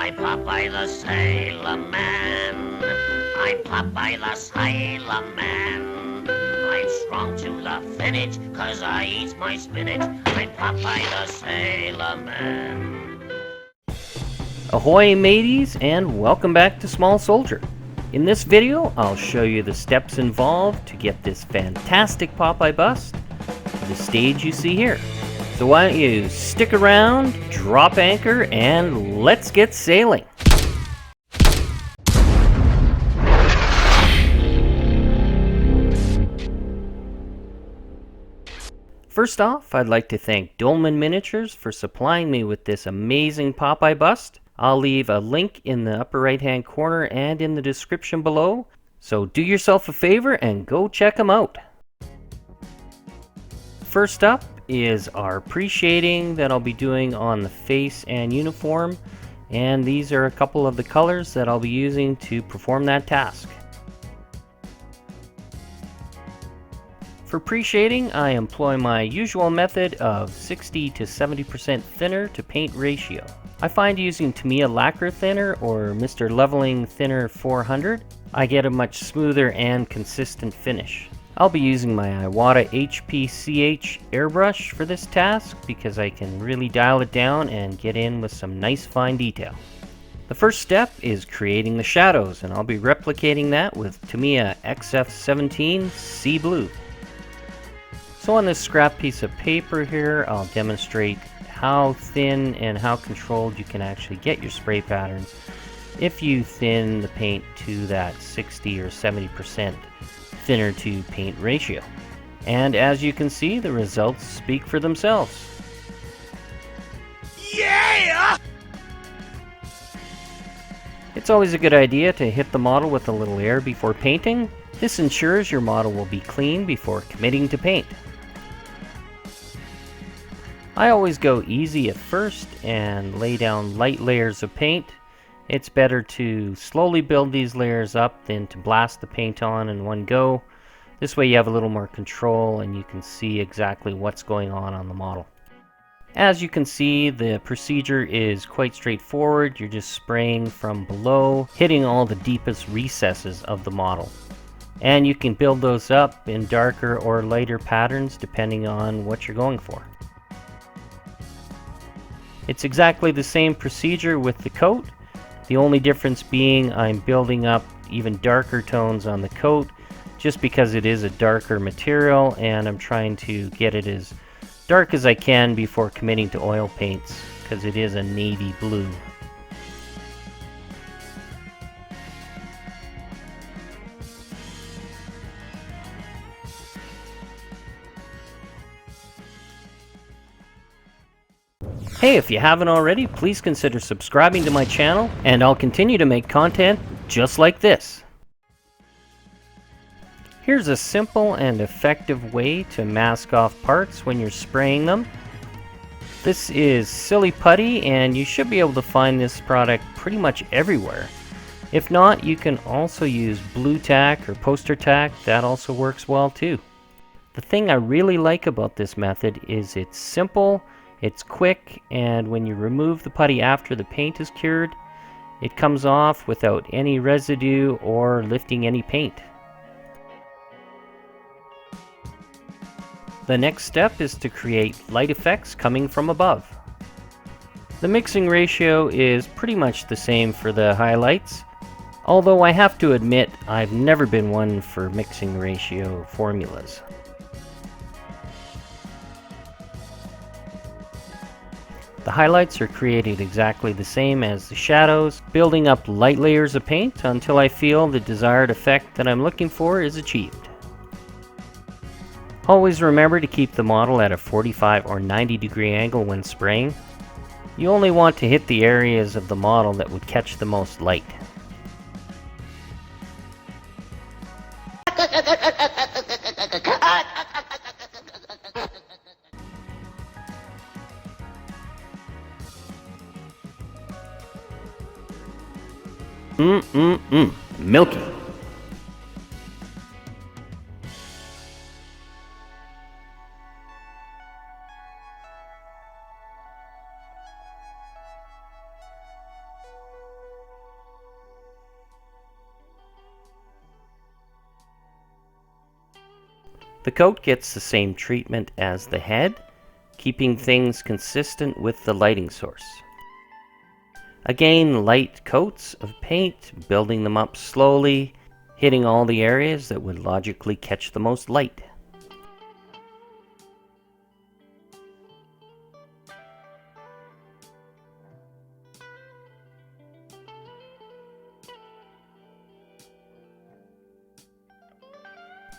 I'm Popeye the Sailor Man. I'm Popeye the Sailor Man. I'm strong to the finish, 'cause I eat my spinach. I'm Popeye the Sailor Man. Ahoy mateys, and welcome back to Small Soldier. In this video, I'll show you the steps involved to get this fantastic Popeye bust to the stage you see here. So why don't you stick around, drop anchor, and let's get sailing. First off, I'd like to thank Dolman Miniatures for supplying me with this amazing Popeye bust. I'll leave a link in the upper right hand corner and in the description below, so do yourself a favor and go check them out. First up is our pre-shading that I'll be doing on the face and uniform, and these are a couple of the colors that I'll be using to perform that task. For pre-shading, I employ my usual method of 60 to 70% thinner to paint ratio. I find using Tamiya lacquer thinner or Mr. Leveling Thinner 400, I get a much smoother and consistent finish. I'll be using my Iwata HPCH airbrush for this task because I can really dial it down and get in with some nice fine detail. The first step is creating the shadows, and I'll be replicating that with Tamiya XF17 Sea Blue. So on this scrap piece of paper here, I'll demonstrate how thin and how controlled you can actually get your spray patterns if you thin the paint to that 60 or 70% thinner to paint ratio. And as you can see, the results speak for themselves. Yeah! It's always a good idea to hit the model with a little air before painting. This ensures your model will be clean before committing to paint. I always go easy at first and lay down light layers of paint. It's better to slowly build these layers up than to blast the paint on in one go. This way you have a little more control and you can see exactly what's going on the model. As you can see, the procedure is quite straightforward. You're just spraying from below, hitting all the deepest recesses of the model. And you can build those up in darker or lighter patterns depending on what you're going for. It's exactly the same procedure with the coat. The only difference being I'm building up even darker tones on the coat just because it is a darker material and I'm trying to get it as dark as I can before committing to oil paints because it is a navy blue. Hey, if you haven't already, please consider subscribing to my channel, and I'll continue to make content just like this. Here's a simple and effective way to mask off parts when you're spraying them. This is Silly Putty, and you should be able to find this product pretty much everywhere. If not, you can also use blue tack or poster tack. That also works well too. The thing I really like about this method is it's simple, it's quick, and when you remove the putty after the paint is cured, it comes off without any residue or lifting any paint. The next step is to create light effects coming from above. The mixing ratio is pretty much the same for the highlights, although I have to admit I've never been one for mixing ratio formulas. The highlights are created exactly the same as the shadows, building up light layers of paint until I feel the desired effect that I'm looking for is achieved. Always remember to keep the model at a 45 or 90 degree angle when spraying. You only want to hit the areas of the model that would catch the most light. Milky. The coat gets the same treatment as the head, keeping things consistent with the lighting source. Again, light coats of paint, building them up slowly, hitting all the areas that would logically catch the most light.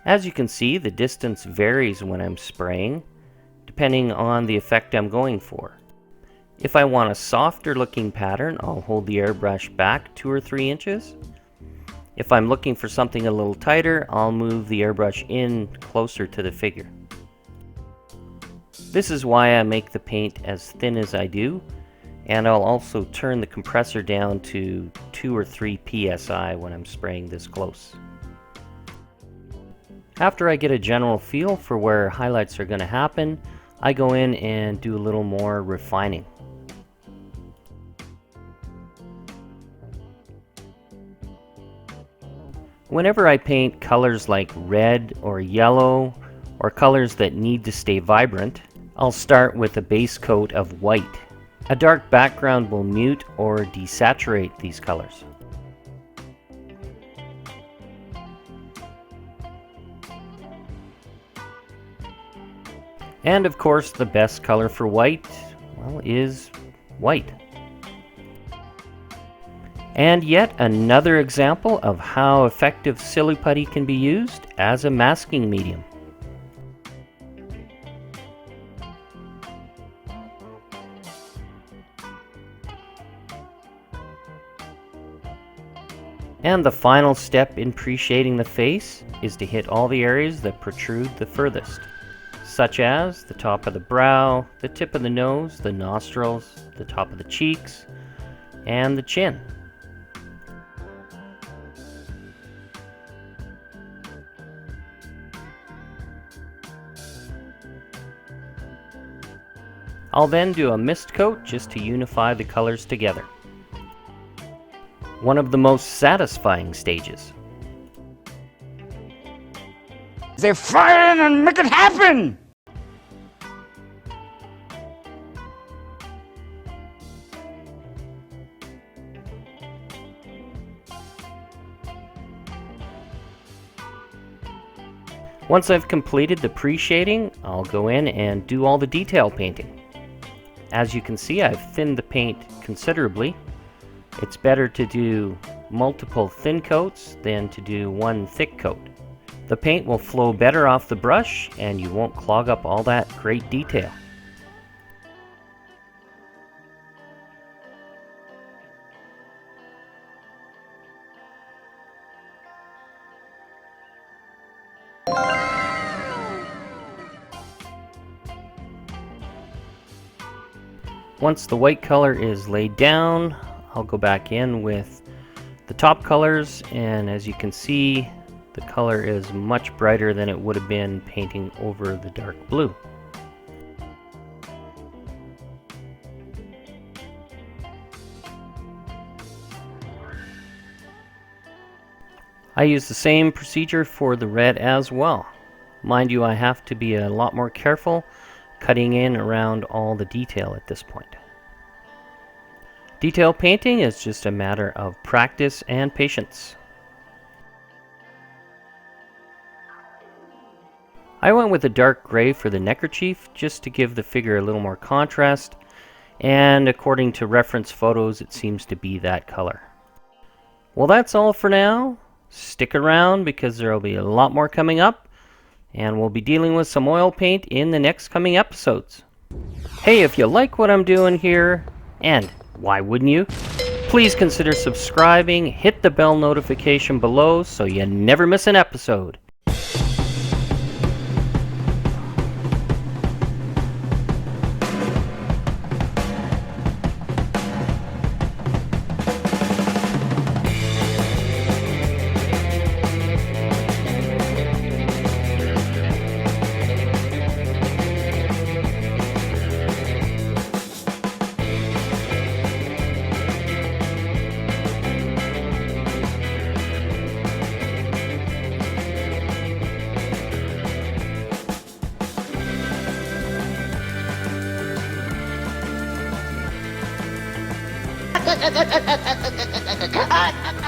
As you can see, the distance varies when I'm spraying, depending on the effect I'm going for. If I want a softer looking pattern, I'll hold the airbrush back 2 or 3 inches. If I'm looking for something a little tighter, I'll move the airbrush in closer to the figure. This is why I make the paint as thin as I do, and I'll also turn the compressor down to 2 or 3 psi when I'm spraying this close. After I get a general feel for where highlights are going to happen, I go in and do a little more refining. Whenever I paint colors like red or yellow, or colors that need to stay vibrant, I'll start with a base coat of white. A dark background will mute or desaturate these colors. And of course, the best color for white, well, is white. And yet another example of how effective silly putty can be used as a masking medium. And the final step in pre-shading the face is to hit all the areas that protrude the furthest, such as the top of the brow, the tip of the nose, the nostrils, the top of the cheeks, and the chin. I'll then do a mist coat just to unify the colors together. One of the most satisfying stages. They're firing and make it happen! Once I've completed the pre-shading, I'll go in and do all the detail painting. As you can see, I've thinned the paint considerably. It's better to do multiple thin coats than to do one thick coat. The paint will flow better off the brush and you won't clog up all that great detail. Once the white color is laid down, I'll go back in with the top colors, and as you can see, the color is much brighter than it would have been painting over the dark blue. I use the same procedure for the red as well. Mind you, I have to be a lot more careful cutting in around all the detail at this point. Detail painting is just a matter of practice and patience. I went with a dark gray for the neckerchief just to give the figure a little more contrast, and according to reference photos it seems to be that color. Well, that's all for now. Stick around because there will be a lot more coming up, and we'll be dealing with some oil paint in the next coming episodes. Hey, if you like what I'm doing here, and why wouldn't you? Please consider subscribing, hit the bell notification below so you never miss an episode. Cut!